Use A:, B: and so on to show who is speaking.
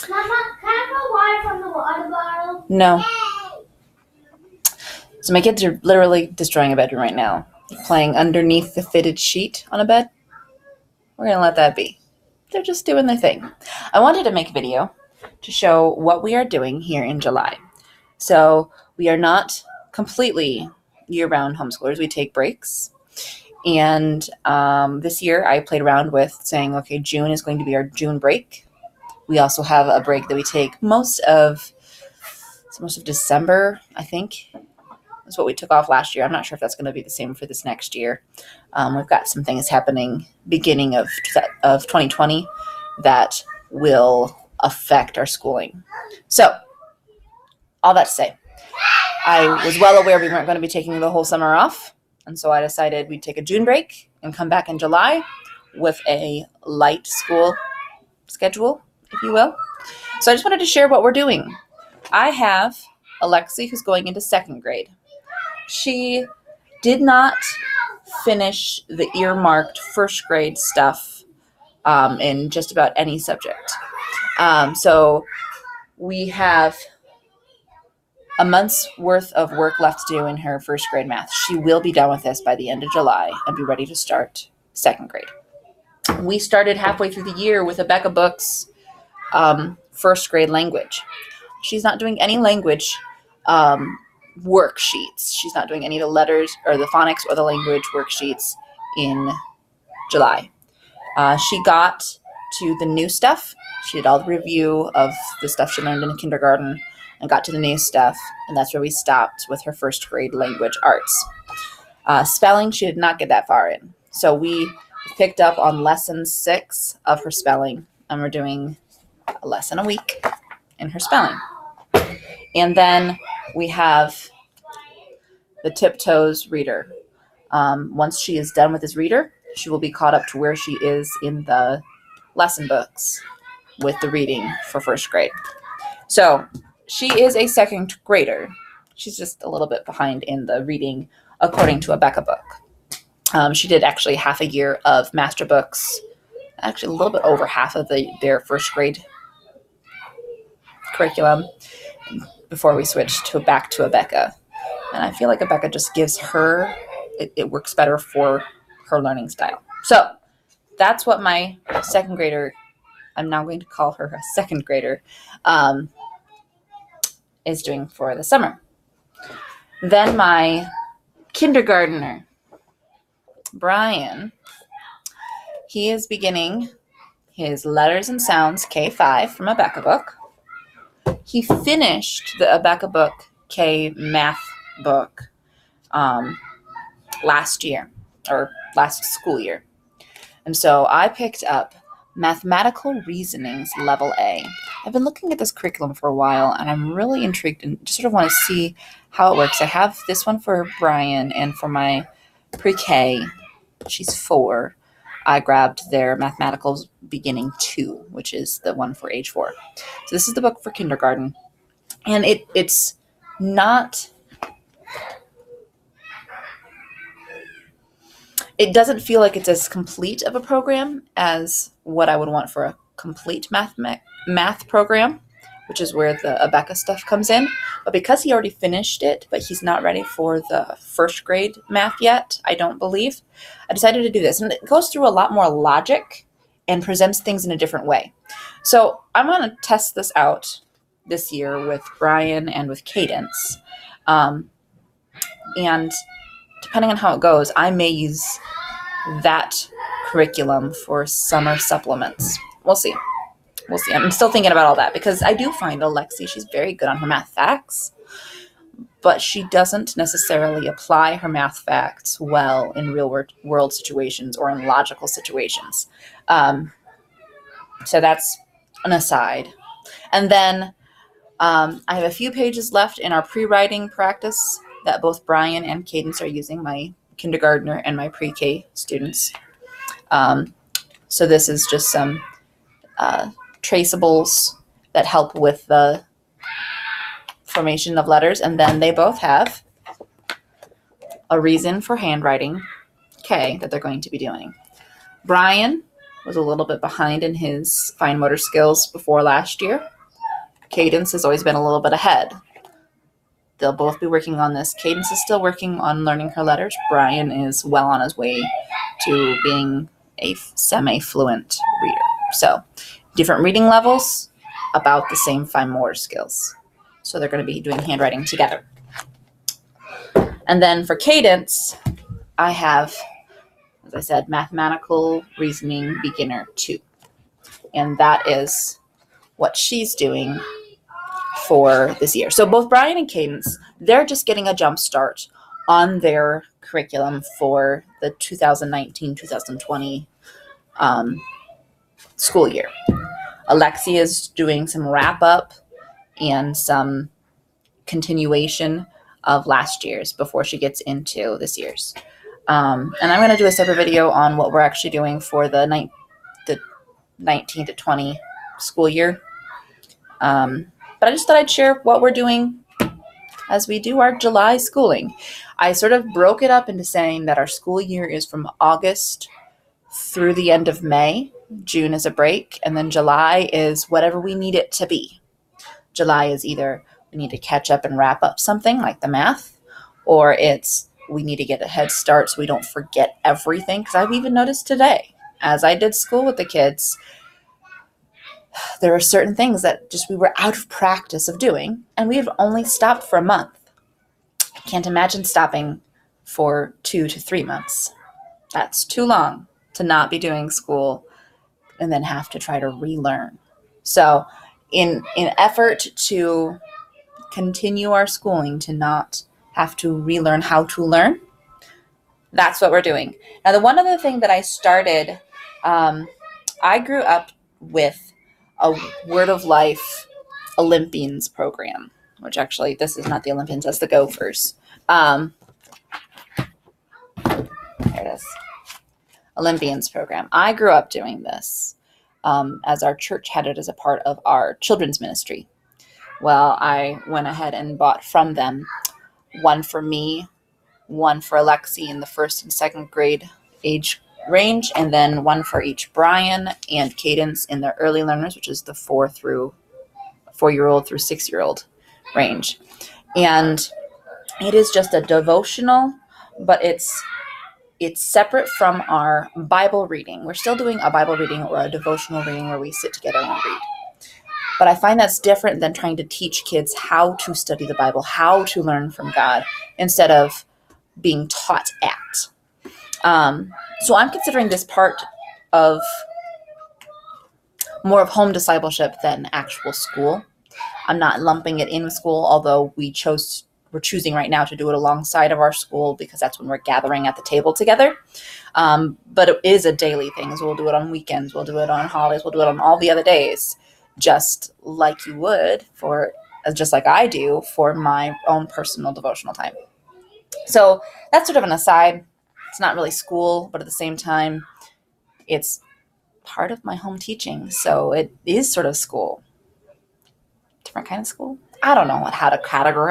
A: Mama, can I have water from the water bottle?
B: No. So my kids are literally destroying a bedroom right now, playing underneath the fitted sheet on a bed. We're going to let that be. They're just doing their thing. I wanted to make a video to show what we are doing here in July. So we are not completely year-round homeschoolers. We take breaks. And this year I played around with saying, okay, June is going to be our June break. We also have a break that we take most of December, I think. That's what we took off last year. I'm not sure if that's going to be the same for this next year. We've got some things happening beginning of 2020 that will affect our schooling. So, all that to say, I was well aware we weren't going to be taking the whole summer off, and so I decided we'd take a June break and come back in July with a light school schedule, if you will. So I just wanted to share what we're doing. I have Alexi, who's going into second grade. She did not finish the earmarked first grade stuff in just about any subject. So we have a month's worth of work left to do in her first grade math. She will be done with this by the end of July and be ready to start second grade. We started halfway through the year with Abeka Books first grade language. She's not doing any language worksheets. She's not doing any of the letters or the phonics or the language worksheets in July. She got to the new stuff. She did all the review of the stuff she learned in kindergarten and got to the new stuff, and that's where we stopped with her first grade language arts. Spelling, she did not get that far in. So we picked up on lesson 6 of her spelling, and we're doing a lesson a week in her spelling. And then we have the Tiptoes reader. Once she is done with this reader, she will be caught up to where she is in the lesson books with the reading for first grade. So she is a second grader. She's just a little bit behind in the reading according to Abeka Book. She did actually half a year of master books, actually a little bit over half of their first grade curriculum before we switched back to Abeka. And I feel like Abeka just gives her, it works better for her learning style. So that's what my second grader, I'm now going to call her a second grader, is doing for the summer. Then my kindergartner, Brian, he is beginning his letters and sounds K5 from Abeka Book. He finished the Abeka Book K math book last year, or last school year. And so I picked up Mathematical Reasonings Level A. I've been looking at this curriculum for a while, and I'm really intrigued and just sort of want to see how it works. I have this one for Brian, and for my pre-K, she's 4, I grabbed their Mathematicals Beginning 2, which is the one for age 4. So this is the book for kindergarten, and it's not... It doesn't feel like it's as complete of a program as what I would want for a complete math program, which is where the Abeka stuff comes in. But because he already finished it, but he's not ready for the first grade math yet, I don't believe, I decided to do this. And it goes through a lot more logic and presents things in a different way. So I'm going to test this out this year with Brian and with Cadence. And depending on how it goes, I may use that curriculum for summer supplements. We'll see. I'm still thinking about all that because I do find Alexi, she's very good on her math facts, but she doesn't necessarily apply her math facts well in real world situations or in logical situations. So that's an aside. And then I have a few pages left in our pre-writing practice that both Brian and Cadence are using, my kindergartner and my pre-K students. So this is just some traceables that help with the formation of letters. And then they both have a reason for handwriting K that they're going to be doing. Brian was a little bit behind in his fine motor skills before last year. Cadence has always been a little bit ahead. They'll both be working on this. Cadence is still working on learning her letters. Brian is well on his way to being a semi-fluent reader. So different reading levels, about the same fine motor skills. So they're going to be doing handwriting together. And then for Cadence, I have, as I said, Mathematical Reasoning Beginner 2. And that is what she's doing for this year. So both Brian and Cadence, they're just getting a jump start on their curriculum for the 2019-2020 school year. Alexi is doing some wrap up and some continuation of last year's before she gets into this year's. And I'm going to do a separate video on what we're actually doing for the 19 to 20 school year. But I just thought I'd share what we're doing as we do our July schooling. I sort of broke it up into saying that our school year is from August through the end of May. June is a break, and then July is whatever we need it to be. July is either we need to catch up and wrap up something like the math, or it's we need to get a head start so we don't forget everything. Because I've even noticed today, as I did school with the kids, there are certain things that just we were out of practice of doing, and we've only stopped for a month. I can't imagine stopping for 2 to 3 months. That's too long to not be doing school and then have to try to relearn. So in effort to continue our schooling, to not have to relearn how to learn, that's what we're doing. Now, the one other thing that I started, I grew up with a Word of Life Olympians program, which actually, this is not the Olympians, that's the Gophers. There it is. Olympians program. I grew up doing this as our church had it as a part of our children's ministry. Well, I went ahead and bought from them one for me, one for Alexi in the 1st and 2nd grade age range, and then one for each Brian and Cadence in the early learners, which is the 4-year-old through 6-year-old range. And it is just a devotional, but it's separate from our Bible reading. We're still doing a Bible reading or a devotional reading where we sit together and read. But I find that's different than trying to teach kids how to study the Bible, how to learn from God, instead of being taught at. So I'm considering this part of more of home discipleship than actual school. I'm not lumping it in with school, although we're choosing right now to do it alongside of our school because that's when we're gathering at the table together. But it is a daily thing. So we'll do it on weekends. We'll do it on holidays. We'll do it on all the other days, just like you would just like I do for my own personal devotional time. So that's sort of an aside. It's not really school, but at the same time, it's part of my home teaching. So it is sort of school. Different kind of school. I don't know how to categorize